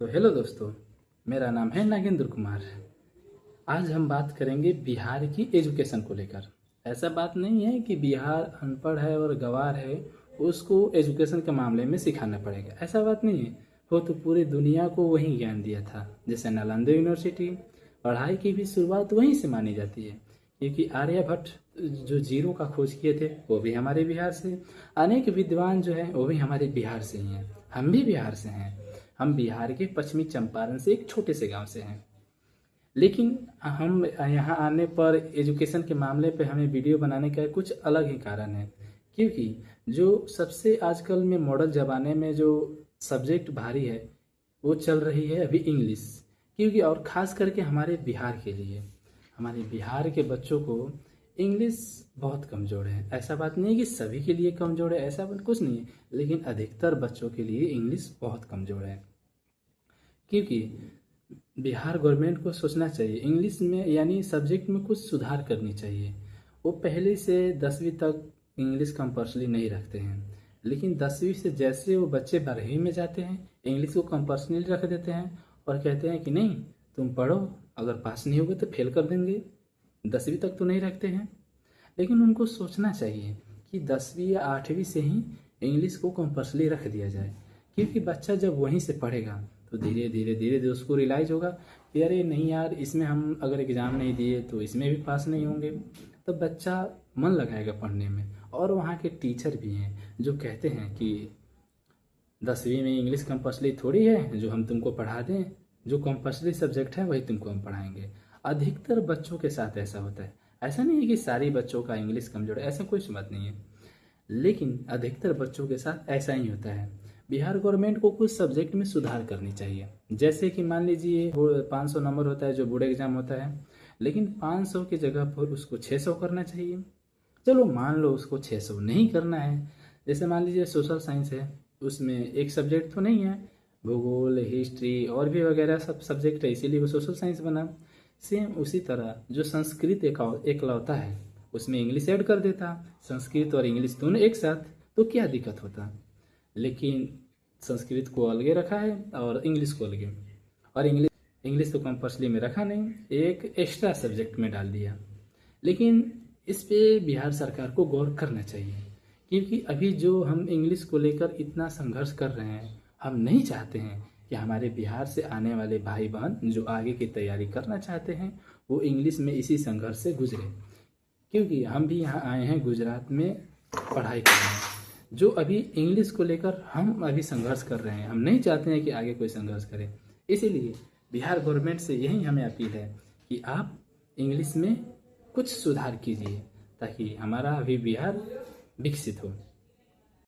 तो हेलो दोस्तों, मेरा नाम है नागेंद्र कुमार। आज हम बात करेंगे बिहार की एजुकेशन को लेकर। ऐसा बात नहीं है कि बिहार अनपढ़ है और गंवार है, उसको एजुकेशन के मामले में सिखाना पड़ेगा, ऐसा बात नहीं है। वो तो पूरी दुनिया को वही ज्ञान दिया था। जैसे नालंदा यूनिवर्सिटी, पढ़ाई की भी शुरुआत वहीं से मानी जाती है, क्योंकि आर्यभट्ट जो जीरो का खोज किए थे वो भी हमारे बिहार से। अनेक विद्वान जो हैं वो भी हमारे बिहार से ही हैं। हम भी बिहार से हैं। हम बिहार के पश्चिमी चंपारण से एक छोटे से गांव से हैं। लेकिन हम यहाँ आने पर एजुकेशन के मामले पे हमें वीडियो बनाने का कुछ अलग ही कारण है। क्योंकि जो सबसे आजकल में मॉडल ज़माने में जो सब्जेक्ट भारी है वो चल रही है अभी इंग्लिश। क्योंकि और ख़ास करके हमारे बिहार के लिए, हमारे बिहार के बच्चों को इंग्लिश बहुत कमज़ोर है। ऐसा बात नहीं है कि सभी के लिए कमज़ोर है, ऐसा बात कुछ नहीं है, लेकिन अधिकतर बच्चों के लिए इंग्लिश बहुत कमज़ोर है। क्योंकि बिहार गवर्नमेंट को सोचना चाहिए इंग्लिश में यानी सब्जेक्ट में कुछ सुधार करनी चाहिए। वो पहले से 10वीं तक इंग्लिश कंपल्सरी नहीं रखते हैं, लेकिन 10वीं से जैसे वो बच्चे 12वीं में जाते हैं इंग्लिश को कंपल्सरी रख देते हैं और कहते हैं कि नहीं तुम पढ़ो, अगर पास नहीं होगे तो फेल कर देंगे। 10वीं तक तो नहीं रखते हैं, लेकिन उनको सोचना चाहिए कि 10वीं या 8वीं से ही इंग्लिश को कंपल्सरी रख दिया जाए। क्योंकि बच्चा जब वहीं से पढ़ेगा तो धीरे धीरे धीरे धीरे उसको रियलाइज होगा कि अरे नहीं यार, इसमें हम अगर एग्ज़ाम नहीं दिए तो इसमें भी पास नहीं होंगे। तो बच्चा मन लगाएगा पढ़ने में। और वहाँ के टीचर भी हैं जो कहते हैं कि 10वीं में इंग्लिश कंपल्सरी थोड़ी है जो हम तुमको पढ़ा दें, जो कंपल्सरी सब्जेक्ट है वही तुमको हम पढ़ाएंगे। अधिकतर बच्चों के साथ ऐसा होता है। ऐसा नहीं है कि सारे बच्चों का इंग्लिश कमजोर है, ऐसा कोई बात नहीं है, लेकिन अधिकतर बच्चों के साथ ऐसा ही होता है। बिहार गवर्नमेंट को कुछ सब्जेक्ट में सुधार करनी चाहिए। जैसे कि मान लीजिए 500 नंबर होता है जो बोर्ड एग्जाम होता है, लेकिन 500 की जगह पर उसको 600 करना चाहिए। चलो मान लो उसको 600 नहीं करना है। जैसे मान लीजिए सोशल साइंस है, उसमें एक सब्जेक्ट तो नहीं है, भूगोल, हिस्ट्री और भी वगैरह सब सब्जेक्ट है, इसीलिए वो सोशल साइंस बना। सेम उसी तरह जो संस्कृत एकलौता है उसमें इंग्लिश ऐड कर देता, संस्कृत और इंग्लिश दोनों एक साथ, तो क्या दिक्कत होता। लेकिन संस्कृत को अलगे रखा है और इंग्लिश को अलगे, और इंग्लिश तो कंपल्सरी में रखा नहीं, एक एक्स्ट्रा सब्जेक्ट में डाल दिया। लेकिन इस पे बिहार सरकार को गौर करना चाहिए। क्योंकि अभी जो हम इंग्लिश को लेकर इतना संघर्ष कर रहे हैं, हम नहीं चाहते हैं कि हमारे बिहार से आने वाले भाई बहन जो आगे की तैयारी करना चाहते हैं वो इंग्लिश में इसी संघर्ष से गुजरे। क्योंकि हम भी यहाँ आए हैं गुजरात में पढ़ाई करने, जो अभी इंग्लिश को लेकर हम अभी संघर्ष कर रहे हैं। हम नहीं चाहते हैं कि आगे कोई संघर्ष करे। इसीलिए बिहार गवर्नमेंट से यही हमें अपील है कि आप इंग्लिश में कुछ सुधार कीजिए ताकि हमारा अभी बिहार विकसित हो।